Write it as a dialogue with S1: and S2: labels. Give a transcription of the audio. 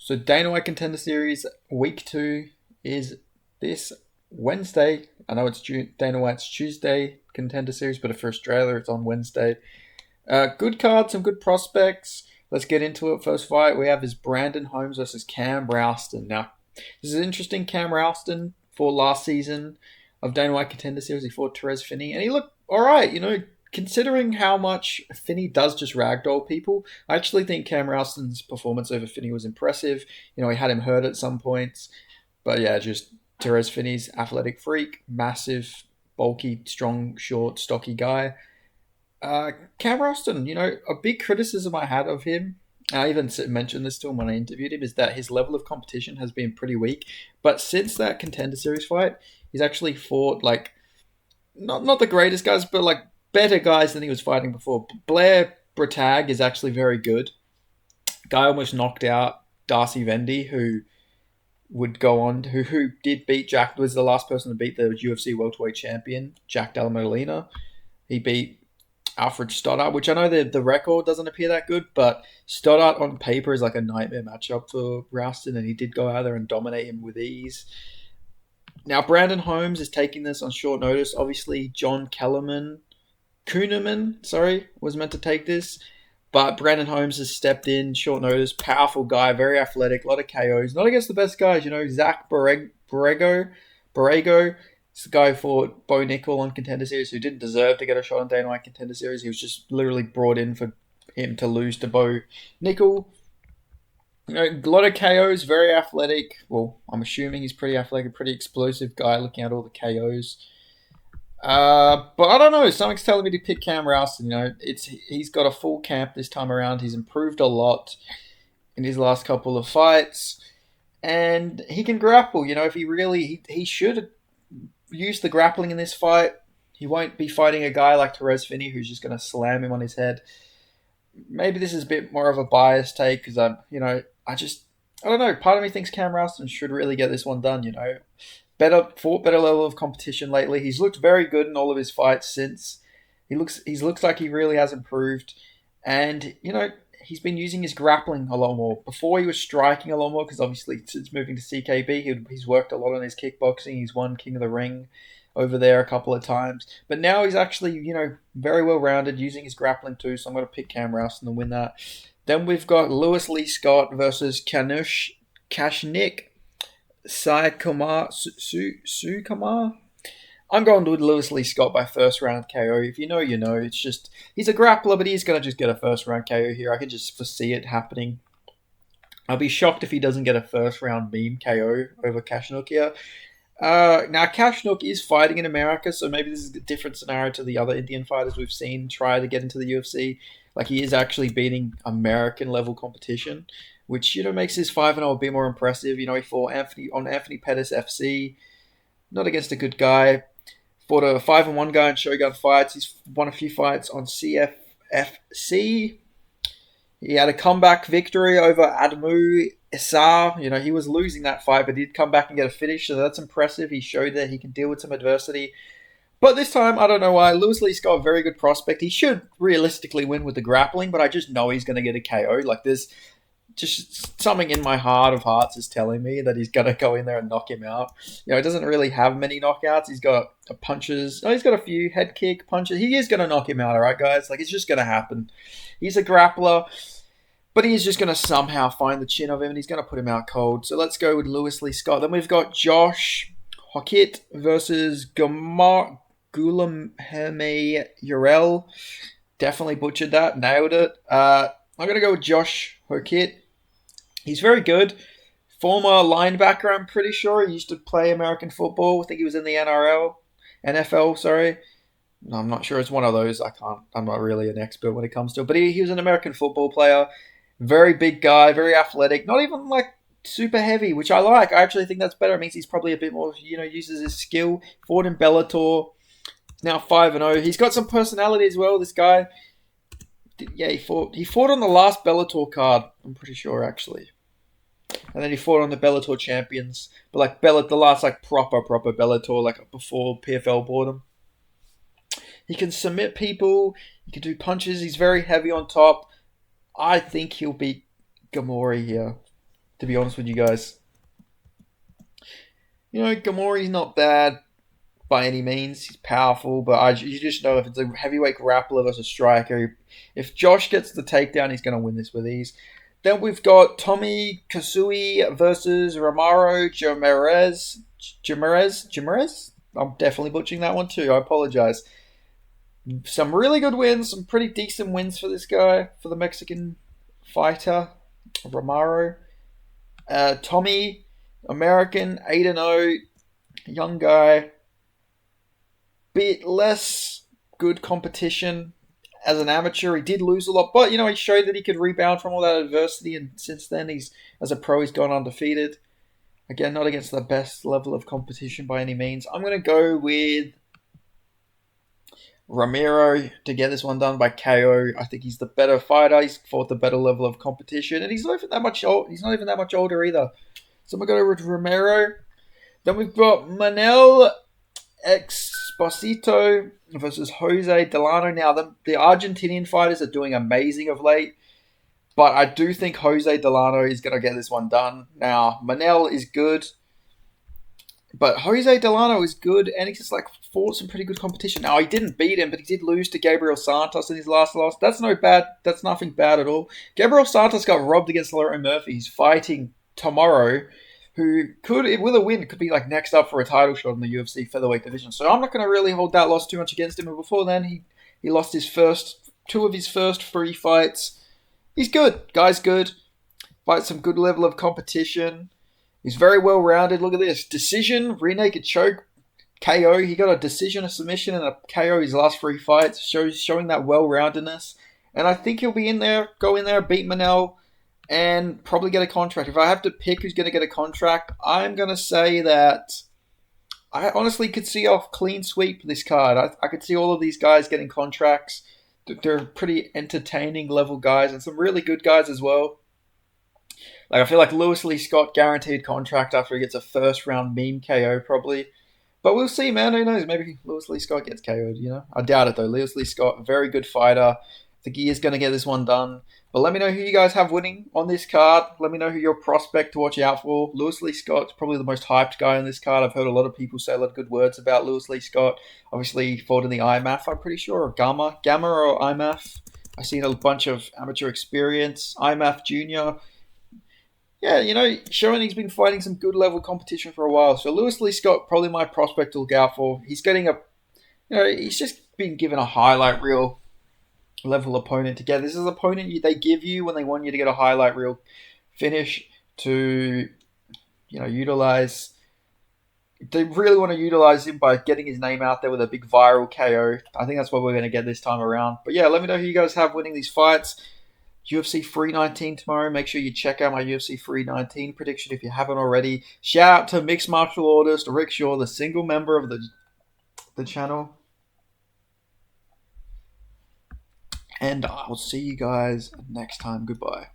S1: So Dana White Contender Series Week 2 is this Wednesday. I know it's Dana White's Tuesday Contender Series, but for Australia it's on Wednesday. Good card, some good prospects. Let's get into it. First fight we have is Brandon Holmes versus Cam Rouston. Now, this is interesting. Cam Rouston for last season of Dana White Contender Series, he fought Therese Finney, and he looked alright, considering how much Finney does just ragdoll people. I actually think Cam Rouston's performance over Finney was impressive. He had him hurt at some points. But yeah, just Therese Finney's athletic freak, massive, bulky, strong, short, stocky guy. Cam Rouston, a big criticism I had of him, I even mentioned this to him when I interviewed him, is that his level of competition has been pretty weak. But since that Contender Series fight, he's actually fought, not the greatest guys, but, better guys than he was fighting before. Blair Bratag is actually very good. Guy almost knocked out Darcy Vendy, who would go on, who did beat Jack, was the last person to beat the UFC welterweight champion, Jack Della Molina. He beat Alfred Stoddart, which I know the record doesn't appear that good, but Stoddart on paper is like a nightmare matchup for Rouston, and he did go out there and dominate him with ease. Now, Brandon Holmes is taking this on short notice. Obviously, John Kuhneman, was meant to take this, but Brandon Holmes has stepped in, short notice, powerful guy, very athletic, a lot of KOs. Not against the best guys, Zach Borrego. It's the guy who fought Bo Nickel on Contender Series, who didn't deserve to get a shot on Dana White Contender Series. He was just literally brought in for him to lose to Bo Nickel. A lot of KOs, very athletic. Well, I'm assuming he's pretty athletic, pretty explosive guy looking at all the KOs. But I don't know. Something's telling me to pick Cam Rouston. He's got a full camp this time around. He's improved a lot in his last couple of fights, and he can grapple. If he should use the grappling in this fight. He won't be fighting a guy like Therese Finney who's just going to slam him on his head. Maybe this is a bit more of a biased take because I don't know. Part of me thinks Cam Rouston should really get this one done. Better level of competition lately. He's looked very good in all of his fights since. He looks like he really has improved, and he's been using his grappling a lot more. Before he was striking a lot more because obviously since moving to CKB, he's worked a lot on his kickboxing. He's won King of the Ring over there a couple of times, but now he's actually very well rounded using his grappling too. So I'm going to pick Cam Rouston to win that. Then we've got Lewis Lee Scott versus Kashnik Sukumar. I'm going to Lewis Lee Scott by first round KO. If you know, you know. It's just he's a grappler, but he's going to just get a first round KO here. I can just foresee it happening. I'll be shocked if he doesn't get a first round meme KO over Kashnook here. Now, Kashnook is fighting in America, so maybe this is a different scenario to the other Indian fighters we've seen try to get into the UFC. He is actually beating American level competition, which makes his 5-0 a bit more impressive. He fought Anthony Pettis FC, not against a good guy. Fought a 5-1 guy in Shogun Fights. He's won a few fights on CFFC. He had a comeback victory over Adamu Issar. He was losing that fight, but he did come back and get a finish, so that's impressive. He showed that he can deal with some adversity. But this time, I don't know why, Lewis Lee's got a very good prospect. He should realistically win with the grappling, but I just know he's going to get a KO. There's just something in my heart of hearts is telling me that he's going to go in there and knock him out. He doesn't really have many knockouts. He's got punches. No, he's got a few head kick punches. He is going to knock him out, all right, guys? It's just going to happen. He's a grappler, but he's just going to somehow find the chin of him, and he's going to put him out cold. So let's go with Lewis Lee Scott. Then we've got Josh Hockett versus Gulamheme Urel. Definitely butchered that. Nailed it. I'm going to go with Josh Hockett. He's very good. Former linebacker, I'm pretty sure. He used to play American football. I think he was in the NFL, sorry. No, I'm not sure. It's one of those. I'm not really an expert when it comes to it. But he was an American football player. Very big guy, very athletic. Not even super heavy, which I like. I actually think that's better. It means he's probably a bit more, uses his skill. Fought in Bellator. Now 5-0. He's got some personality as well, this guy. Yeah, he fought on the last Bellator card, I'm pretty sure, actually. And then he fought on the Bellator champions. But the last proper Bellator, before PFL bought him. He can submit people. He can do punches. He's very heavy on top. I think he'll beat Gamori here. to be honest with you guys. Gamori's not bad by any means. He's powerful, but you just know if it's a heavyweight grappler versus striker, if Josh gets the takedown, he's going to win this with ease. Then we've got Tommy Kasui versus Romaro Jimerez. I'm definitely butchering that one too. I apologize. Some really good wins, some pretty decent wins for this guy, for the Mexican fighter, Romaro. Tommy, American, 8-0, young guy. Bit less good competition as an amateur. He did lose a lot, but he showed that he could rebound from all that adversity, and since then, as a pro, he's gone undefeated. Again, not against the best level of competition by any means. I'm going to go with Ramiro to get this one done by KO. I think he's the better fighter. He's fought the better level of competition, and he's not even that much old. He's not even that much older either. So I'm going to go with Ramiro. Then we've got Manel Exposito versus Jose Delano. Now, the Argentinian fighters are doing amazing of late, but I do think Jose Delano is going to get this one done. Now, Manel is good, but Jose Delano is good, and he's just fought some pretty good competition. Now, he didn't beat him, but he did lose to Gabriel Santos in his last loss. That's nothing bad at all. Gabriel Santos got robbed against Larry Murphy. He's fighting tomorrow, who could, with a win, could be next up for a title shot in the UFC featherweight division. So I'm not going to really hold that loss too much against him. But before then, he lost two of his first 3 fights. He's good. Guy's good. Fights some good level of competition. He's very well rounded. Look at this. Decision, rear naked choke, KO. He got a decision, a submission, and a KO his last 3 fights, showing that well roundedness. And I think he'll be go in there, beat Manel, and probably get a contract. If I have to pick who's going to get a contract, I'm going to say that I honestly could see a clean sweep this card. I could see all of these guys getting contracts. They're pretty entertaining level guys, and some really good guys as well. I feel like Lewis Lee Scott guaranteed contract after he gets a first round meme KO probably. But we'll see, man. Who knows? Maybe Lewis Lee Scott gets KO'd, I doubt it, though. Lewis Lee Scott, very good fighter. I think he is going to get this one done. But let me know who you guys have winning on this card. Let me know who your prospect to watch out for. Lewis Lee Scott's probably the most hyped guy on this card. I've heard a lot of people say a lot of good words about Lewis Lee Scott. Obviously, he fought in the IMAF, I'm pretty sure, or Gamma or IMAF. I've seen a bunch of amateur experience. IMAF Junior. Yeah, showing he's been fighting some good level competition for a while. So Lewis Lee Scott, probably my prospect to look out for. He's getting he's just been given a highlight reel level opponent to get. This is an opponent they give you when they want you to get a highlight reel finish to, utilize. They really want to utilize him by getting his name out there with a big viral KO. I think that's what we're going to get this time around. But yeah, let me know who you guys have winning these fights. UFC 319 tomorrow. Make sure you check out my UFC 319 prediction if you haven't already. Shout out to Mixed Martial Artist Rick Shaw, the single member of the channel. And I'll see you guys next time. Goodbye.